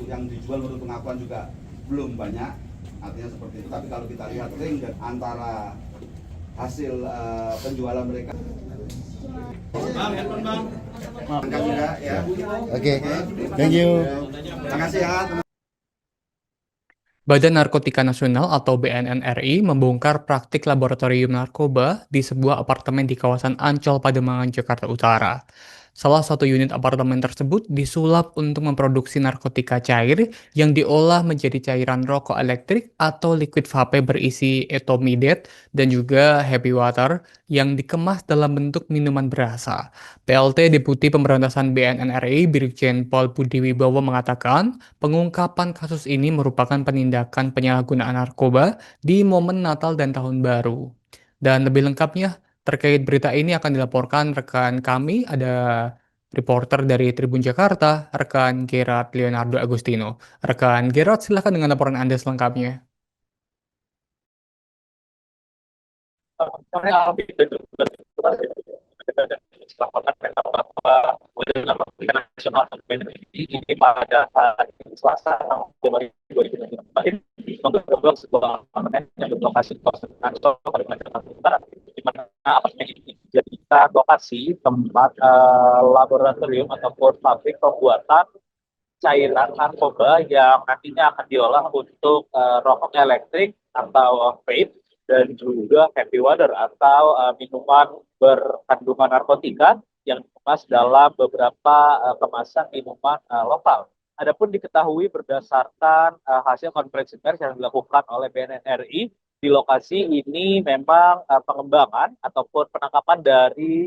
yang dijual menurut pengakuan juga belum banyak, artinya seperti itu. Tapi kalau kita lihat ring dan antara hasil penjualan mereka. Bang, handphone bang. Angkat juga ya. Oke, thank you. Terima kasih ya. Badan Narkotika Nasional atau BNN RI membongkar praktik laboratorium narkoba di sebuah apartemen di kawasan Ancol, Pademangan, Jakarta Utara. Salah satu unit apartemen tersebut disulap untuk memproduksi narkotika cair yang diolah menjadi cairan rokok elektrik atau liquid vape berisi etomidet dan juga happy water yang dikemas dalam bentuk minuman berasa. PLT Deputi Pemberantasan BNN RI Brigjen Pol Budi Wibowo mengatakan, pengungkapan kasus ini merupakan penindakan penyalahgunaan narkoba di momen Natal dan Tahun Baru. Dan lebih lengkapnya terkait berita ini akan dilaporkan rekan kami, ada reporter dari Tribun Jakarta, rekan Gerard Leonardo Agustino. Rekan Gerard, silakan dengan laporan Anda selengkapnya. Ini pada hari Selasa 2024 menggerebek sebuah apartemen yang berlokasi di kawasan Ancol, Kalimantan Jakarta Utara, di mana apartemen ini dijadikan lokasi tempat laboratorium ataupun pabrik pembuatan cairan narkoba yang nantinya akan diolah untuk rokok elektrik atau vape dan juga happy water atau minuman berkandungan narkotika yang dikemas dalam beberapa kemasan minuman lokal. Adapun diketahui berdasarkan hasil konferensi pers yang dilakukan oleh BNN RI, di lokasi ini memang pengembangan ataupun penangkapan dari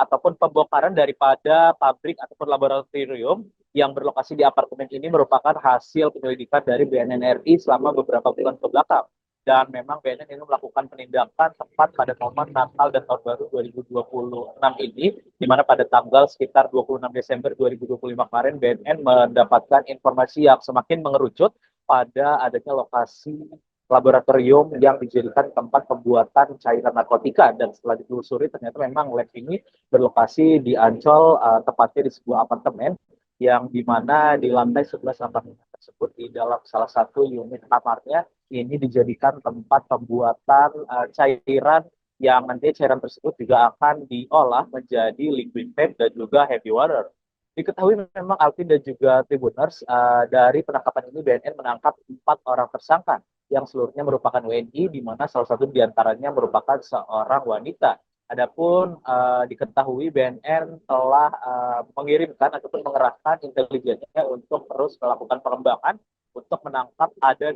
ataupun pembongkaran daripada pabrik ataupun laboratorium yang berlokasi di apartemen ini merupakan hasil penyelidikan dari BNN RI selama beberapa bulan kebelakang. Dan memang BNN ini melakukan penindakan tepat pada momen Natal dan Tahun Baru 2026 ini, di mana pada tanggal sekitar 26 Desember 2025 kemarin BNN mendapatkan informasi yang semakin mengerucut pada adanya lokasi laboratorium yang dijadikan tempat pembuatan cairan narkotika. Dan setelah ditelusuri ternyata memang lab ini berlokasi di Ancol, tepatnya di sebuah apartemen yang dimana di lantai 11 apartemen tersebut di dalam salah satu unit kamarnya ini dijadikan tempat pembuatan cairan yang nanti cairan tersebut juga akan diolah menjadi liquid vape dan juga heavy water. Diketahui memang Alvin dan juga Tribuners, dari penangkapan ini BNN menangkap 4 orang tersangka yang seluruhnya merupakan WNI, di mana salah satu diantaranya merupakan seorang wanita. Adapun diketahui BNN telah mengirimkan ataupun mengerahkan intelijennya untuk terus melakukan pengembangan untuk menangkap ada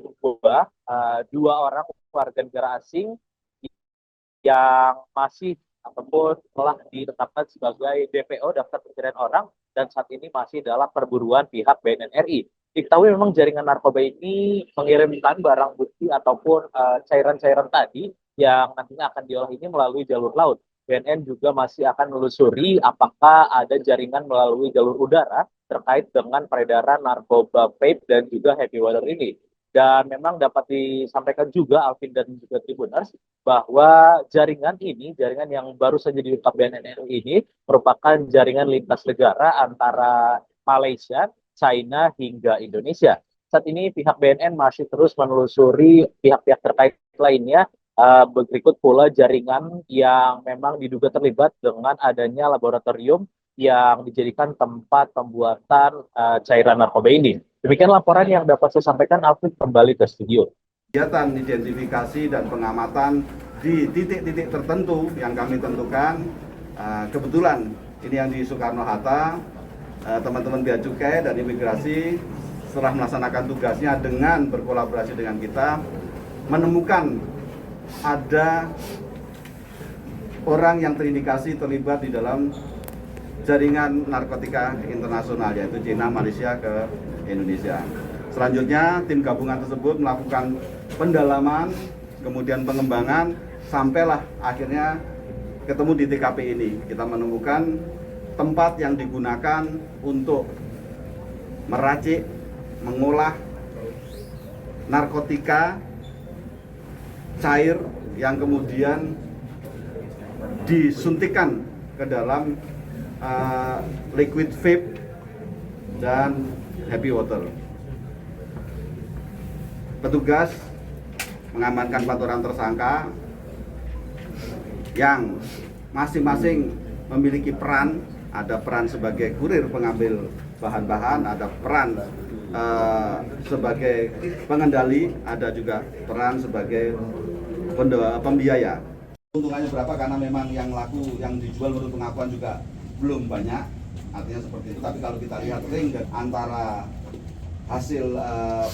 dua orang warga negara asing yang masih ataupun telah ditetapkan sebagai DPO daftar pencarian orang dan saat ini masih dalam perburuan pihak BNN RI. Diketahui memang jaringan narkoba ini mengirimkan barang bukti ataupun cairan-cairan tadi yang nantinya akan diolah ini melalui jalur laut. BNN juga masih akan menelusuri apakah ada jaringan melalui jalur udara terkait dengan peredaran narkoba vape dan juga happy water ini. Dan memang dapat disampaikan juga Alvin dan juga Tribuners bahwa jaringan ini, jaringan yang baru saja diungkap BNN ini merupakan jaringan lintas negara antara Malaysia, China hingga Indonesia. Saat ini pihak BNN masih terus menelusuri pihak-pihak terkait lainnya. Berikut pula jaringan yang memang diduga terlibat dengan adanya laboratorium yang dijadikan tempat pembuatan cairan narkoba ini. Demikian laporan yang dapat saya sampaikan. Alvin kembali ke studio. Kegiatan identifikasi dan pengamatan di titik-titik tertentu yang kami tentukan, kebetulan ini yang di Soekarno-Hatta, teman-teman Bea Cukai dan Imigrasi setelah melaksanakan tugasnya dengan berkolaborasi dengan kita menemukan ada orang yang terindikasi terlibat di dalam jaringan narkotika internasional, yaitu Cina, Malaysia ke Indonesia. Selanjutnya tim gabungan tersebut melakukan pendalaman, kemudian pengembangan, sampailah akhirnya ketemu di TKP ini. Kita menemukan tempat yang digunakan untuk meracik, mengolah narkotika cair yang kemudian disuntikan ke dalam liquid vape dan Happy Water. Petugas mengamankan 4 orang tersangka yang masing-masing memiliki peran. Ada peran sebagai kurir pengambil bahan-bahan, ada peran sebagai pengendali, ada juga peran sebagai pembiaya. Untungannya berapa? Karena memang yang laku, yang dijual menurut pengakuan juga belum banyak, artinya seperti itu. Tapi kalau kita lihat ring antara hasil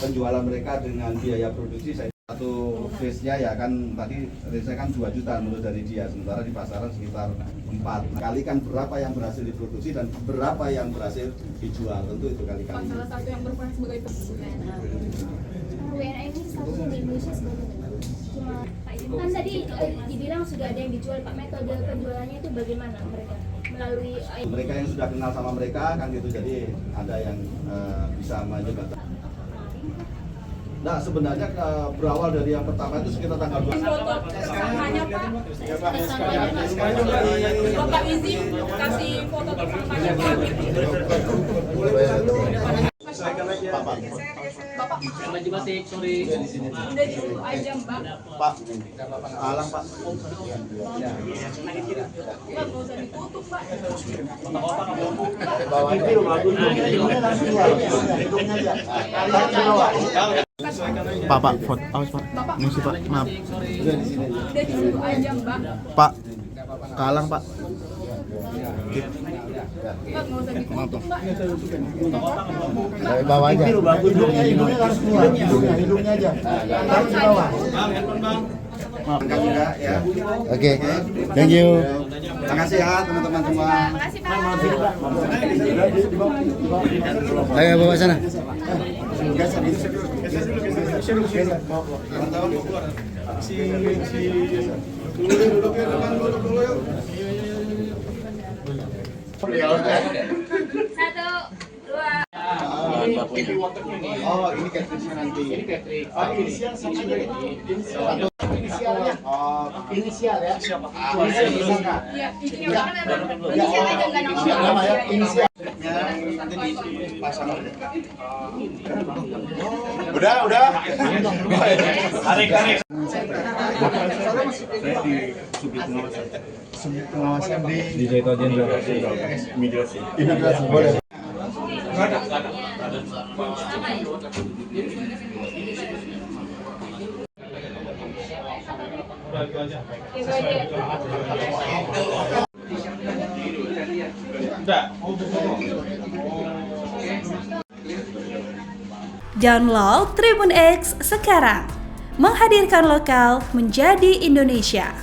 penjualan mereka dengan biaya produksi, satu face-nya ya kan tadi saya kan 2 juta menurut dari dia, sementara di pasaran sekitar 4. Kalikan berapa yang berhasil diproduksi dan berapa yang berhasil dijual, tentu itu kali-kali. Salah satu yang berperan sebagai WNA. WNA ini statusnya di Indonesia sebagai kan tadi dibilang sudah ada yang dijual, Pak. Metode penjualannya itu bagaimana mereka? Melalui mereka yang sudah kenal sama mereka kan gitu, jadi ada yang bisa mencoba. Nah, sebenarnya berawal dari yang pertama itu sekitar tanggal 2. foto tersangkanya, Pak. Bapak izin kasih foto tersangkanya, Pak. Bapak, udah disuruh aja, Mbak. Pak, alang Pak. Mbak, nggak usah ditutup, Pak. Pak, foto, awas Pak. Misi Pak, maaf. Udah disuruh aja, Mbak. Pak, kalang Pak. Mbak, nggak usah ditutup, Mbak. Dari bawah aja. Hidungnya aja. Taruh di bawah. Angkat juga ya. Oke, thank you. Terima kasih ya teman-teman semua. Makasih, Pak. Ayo bawa sana. Satu, dua. Oh, ini cateringnya nanti. Ini catering. Oh, inisial sama aja. Inisialnya. Oh, inisial ya. Siapa? Iya, intinya orang memang inisial aja nggak Nama ya, inisial. Nanti dipasang. Udah. Tarik. Pengawasan di Direktur Jenderal Imigrasi. imigrasi boleh. Download Tribun X sekarang, menghadirkan lokal menjadi Indonesia.